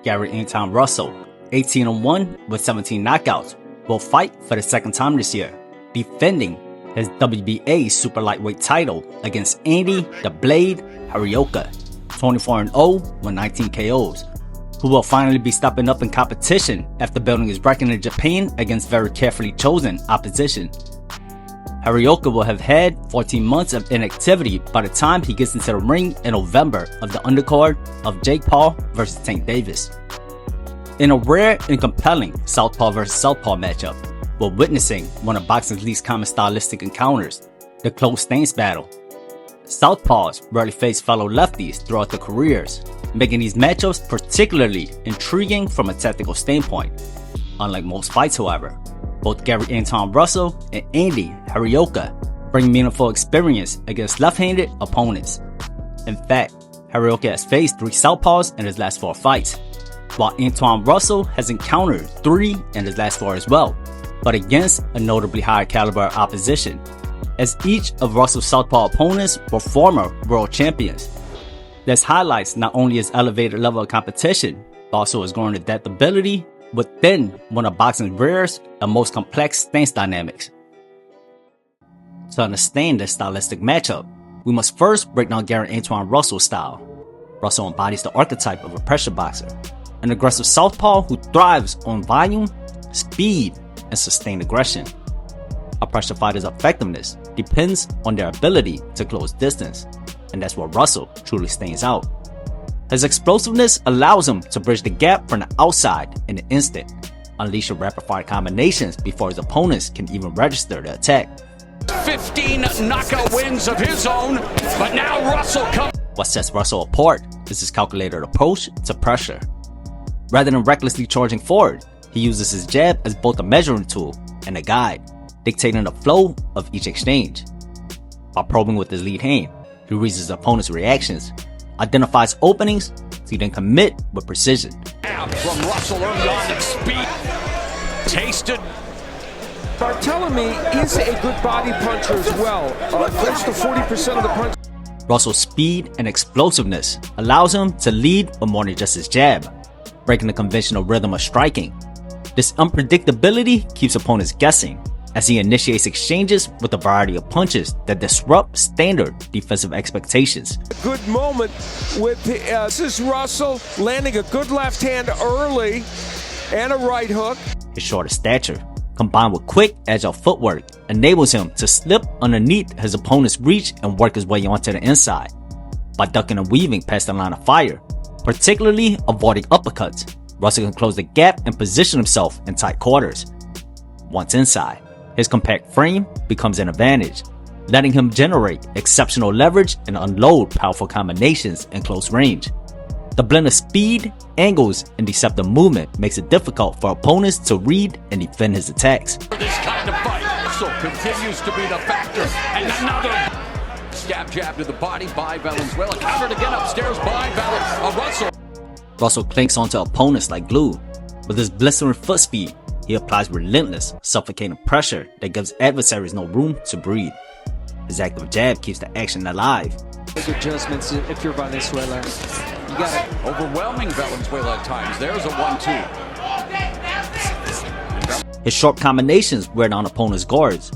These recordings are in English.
Gary Antuanne Russell, 18-1 with 17 knockouts, will fight for the second time this year, defending his WBA super lightweight title against Andy the Blade Hiraoka, 24-0 with 19 KOs, who will finally be stepping up in competition after building his record in Japan against very carefully chosen opposition. Hiraoka will have had 14 months of inactivity by the time he gets into the ring in November of the undercard of Jake Paul vs. Tank Davis. In a rare and compelling Southpaw vs. Southpaw matchup, we're witnessing one of boxing's least common stylistic encounters, the close stance battle. Southpaws rarely face fellow lefties throughout their careers, making these matchups particularly intriguing from a tactical standpoint. Unlike most fights, however, both Gary Antuanne Russell and Andy Hiraoka bring meaningful experience against left-handed opponents. In fact, Hiraoka has faced 3 Southpaws in his last 4 fights, while Antuanne Russell has encountered 3 in his last 4 as well, but against a notably higher caliber opposition, as each of Russell's Southpaw opponents were former world champions. This highlights not only his elevated level of competition, but also his growing adaptability within one of boxing's rarest and most complex stance dynamics. To understand this stylistic matchup, we must first break down Gary Antuanne Russell's style. Russell embodies the archetype of a pressure boxer, an aggressive southpaw who thrives on volume, speed, and sustained aggression. A pressure fighter's effectiveness depends on their ability to close distance, and that's where Russell truly stands out. His explosiveness allows him to bridge the gap from the outside in an instant, unleashing rapid-fire combinations before his opponents can even register the attack. 15 knockout wins of his own, but now Russell comes. What sets Russell apart is his calculated approach to pressure. Rather than recklessly charging forward, he uses his jab as both a measuring tool and a guide, dictating the flow of each exchange. By probing with his lead hand, he reads his opponent's reactions, identifies openings, so then commit with precision. Out from Russell early on at speed. Tasted. Barthélemy is a good body puncher as well. Close to 40% of the punch. Russell's speed and explosiveness allows him to lead with more than just his jab, breaking the conventional rhythm of striking. This unpredictability keeps opponents guessing, as he initiates exchanges with a variety of punches that disrupt standard defensive expectations. A good moment with this is Russell landing a good left hand early and a right hook. His shorter stature, combined with quick, agile footwork, enables him to slip underneath his opponent's reach and work his way onto the inside. By ducking and weaving past the line of fire, particularly avoiding uppercuts, Russell can close the gap and position himself in tight quarters. Once inside, his compact frame becomes an advantage, letting him generate exceptional leverage and unload powerful combinations in close range. The blend of speed, angles, and deceptive movement makes it difficult for opponents to read and defend his attacks. This kind of fight also continues to be the factor. And another stab jab to the body by Valenzuela. Countered again upstairs by Russell. Russell clings onto opponents like glue. With his blistering foot speed, he applies relentless, suffocating pressure that gives adversaries no room to breathe. His active jab keeps the action alive. Big adjustments if you're Valenzuela. You got it. Overwhelming Valenzuela at times. There's a 1-2. His sharp combinations wear down opponents' guards.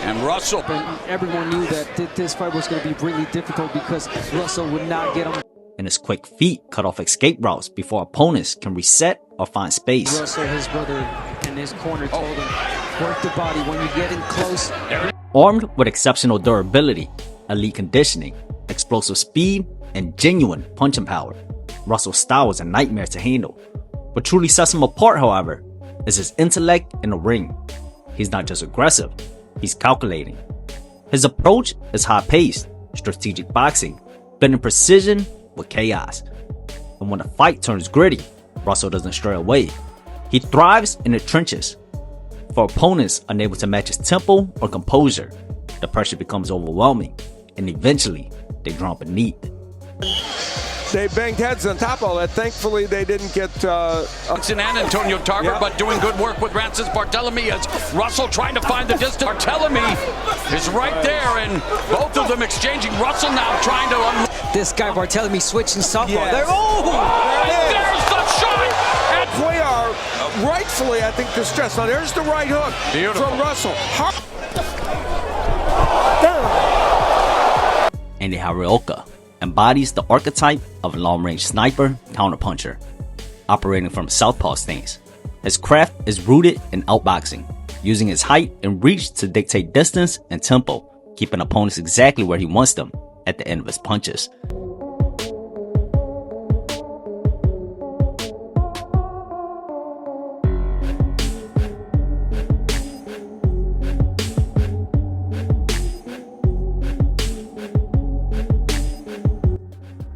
And Russell. And everyone knew that this fight was going to be really difficult because Russell would not get him. And his quick feet cut off escape routes before opponents can reset or find space. Russell, his brother in his corner, told him, work the body when you get in close. Armed with exceptional durability, elite conditioning, explosive speed, and genuine punching power, Russell's style is a nightmare to handle. What truly sets him apart, however, is his intellect in the ring. He's not just aggressive, he's calculating. His approach is high-paced, strategic boxing, blending precision with chaos. And when the fight turns gritty, Russell doesn't stray away. He thrives in the trenches. For opponents unable to match his tempo or composure, the pressure becomes overwhelming, and eventually they drop beneath. They banged heads on top of all that. Thankfully, they didn't get and Antonio Tarver, yeah. But doing good work with Francis Barthélemy as Russell trying to find the distance. Barthélemy is right there, and both of them exchanging. Russell now trying to This guy Barthélemy switching southpaw. Yes. There, there's the rightfully, I think, distressed. Now there's the right hook from Russell. Andy Hiraoka embodies the archetype of a long-range sniper counterpuncher, operating from Southpaw stance. His craft is rooted in outboxing, using his height and reach to dictate distance and tempo, keeping opponents exactly where he wants them at the end of his punches.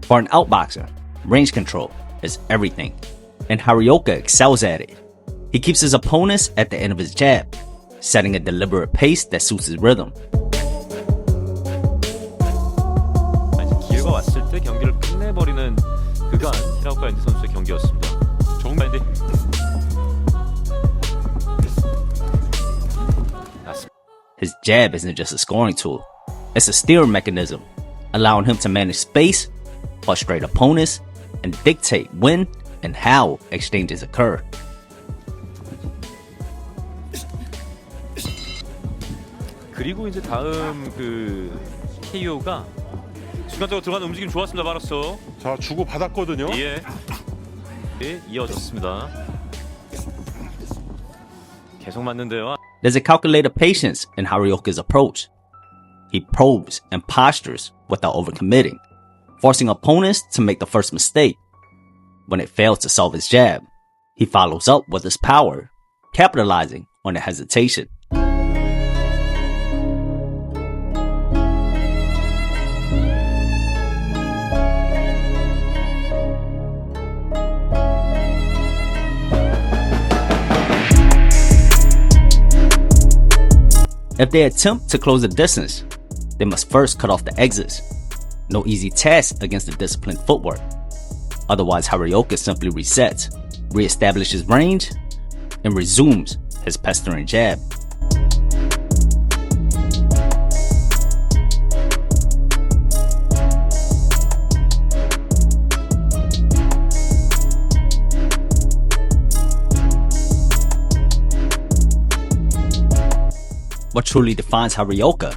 For an outboxer, range control is everything, and Hiraoka excels at it. He keeps his opponents at the end of his jab, setting a deliberate pace that suits his rhythm. 기회가 왔을 때 경기를 끝내버리는 그간 히라오카 앤디 선수의 경기였습니다. 정말 His jab isn't just a scoring tool, it's a steering mechanism, allowing him to manage space, frustrate opponents, and dictate when and how exchanges occur. 그리고 이제 다음 그 KO가 순간적으로 들어가는 움직임 좋았습니다. 바로서 자, 주고 받았거든요. 예, 이어졌습니다. 계속 맞는데요. There's a calculated patience in Hiraoka's approach. He probes and postures without overcommitting, forcing opponents to make the first mistake. When it fails to solve his jab, he follows up with his power, capitalizing on the hesitation. If they attempt to close the distance, they must first cut off the exits. No easy task against the disciplined footwork. Otherwise, Hiraoka simply resets, reestablishes range, and resumes his pestering jab. What truly defines Hiraoka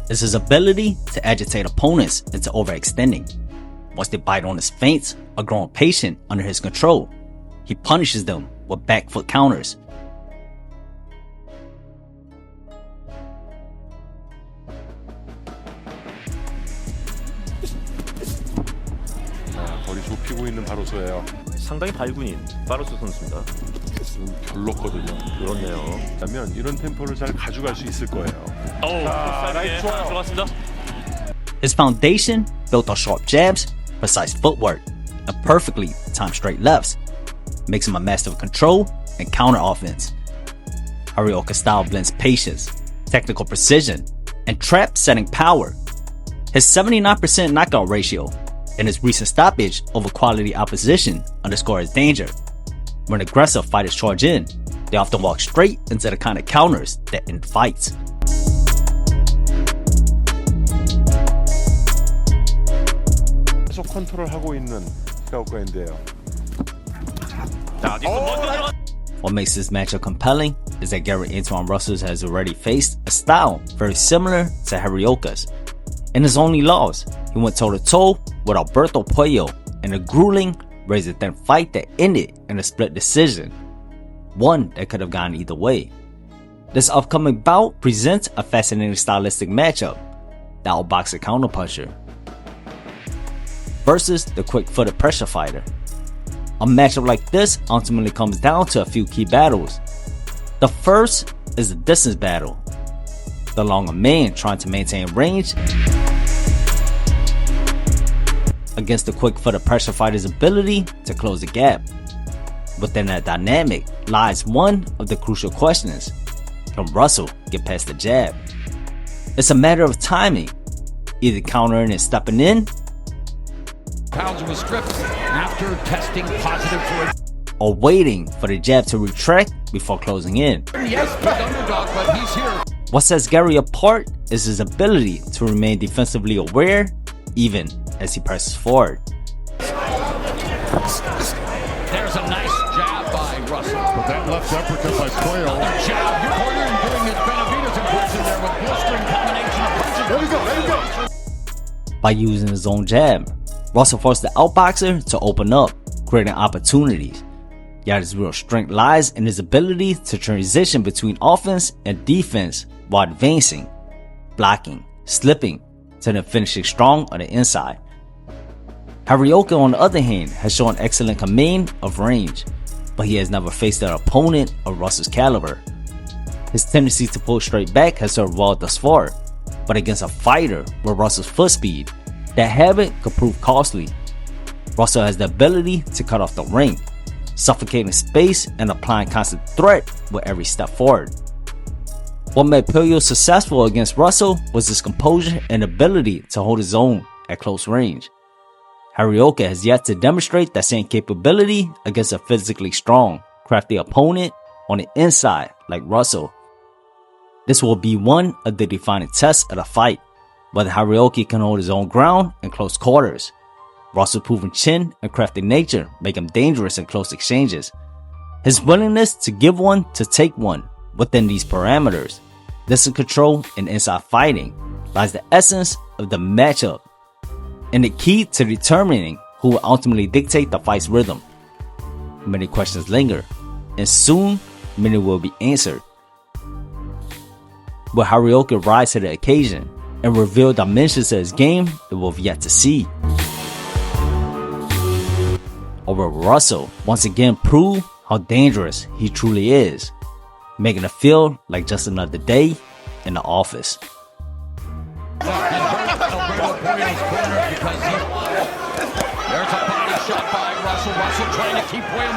is his ability to agitate opponents into overextending. Once they bite on his feints or grow impatient under his control, he punishes them with back foot counters. 거리 좁히고 있는 바로서예요. 상당히 발군인 바로스 선수입니다. 별로거든요. 그렇네요. 그러면 이런 템포를 잘 가져갈 수 있을 거예요. 라이트 좋아요. 들어갔습니다. His foundation, built on sharp jabs, precise footwork, and perfectly timed straight lefts, makes him a master of control and counter offense. Hiraoka's style blends patience, technical precision, and trap setting power. His 79% knockout ratio and his recent stoppage over quality opposition underscore his danger. When aggressive fighters charge in, they often walk straight into the kind of counters that end fights. 계속 컨트롤하고 있는 히라오카 앤디예요. What makes this matchup compelling is that Gary Antuanne Russell has already faced a style very similar to Hiraoka's. In his only loss, he went toe-to-toe with Alberto Puello in a grueling, razor-thin fight that ended in a split decision, one that could have gone either way. This upcoming bout presents a fascinating stylistic matchup, the Outside Counterpuncher versus the quick-footed pressure fighter. A matchup like this ultimately comes down to a few key battles. The first is the distance battle, the longer man trying to maintain range against the quick-footed pressure fighter's ability to close the gap. Within that dynamic lies one of the crucial questions: can Russell get past the jab? It's a matter of timing, either countering and stepping in, Pounds was stripped after testing positive for it. or waiting for the jab to retract before closing in. Yes, big underdog, but he's here. What sets Gary apart is his ability to remain defensively aware even as he presses forward. There's a nice jab by by Russell. But that left uppercut by Pollo. Jab, you're doing his Benavidez impression there with blistering combination of punches. There we go. By using his own jab, Russell forced the outboxer to open up, creating opportunities. Yet his real strength lies in his ability to transition between offense and defense while advancing, blocking, slipping, to then finishing strong on the inside. Hiraoka, on the other hand, has shown excellent command of range, but he has never faced an opponent of Russell's caliber. His tendency to pull straight back has served well thus far, but against a fighter with Russell's foot speed, that habit could prove costly. Russell has the ability to cut off the ring, suffocating space and applying constant threat with every step forward. What made Pollo successful against Russell was his composure and ability to hold his own at close range. Hiraoka has yet to demonstrate that same capability against a physically strong, crafty opponent on the inside like Russell. This will be one of the defining tests of the fight, whether Hiraoka can hold his own ground in close quarters. Russell's proven chin and crafty nature make him dangerous in close exchanges. His willingness to give one to take one within these parameters, distance control and inside fighting, lies the essence of the matchup and the key to determining who will ultimately dictate the fight's rhythm. Many questions linger, and soon many will be answered. Will Hiraoka rise to the occasion and reveal dimensions of his game that we've yet to see? Or will Russell once again prove how dangerous he truly is, making it feel like just another day in the office? There's a body shot by Russell. Russell trying to keep Pollo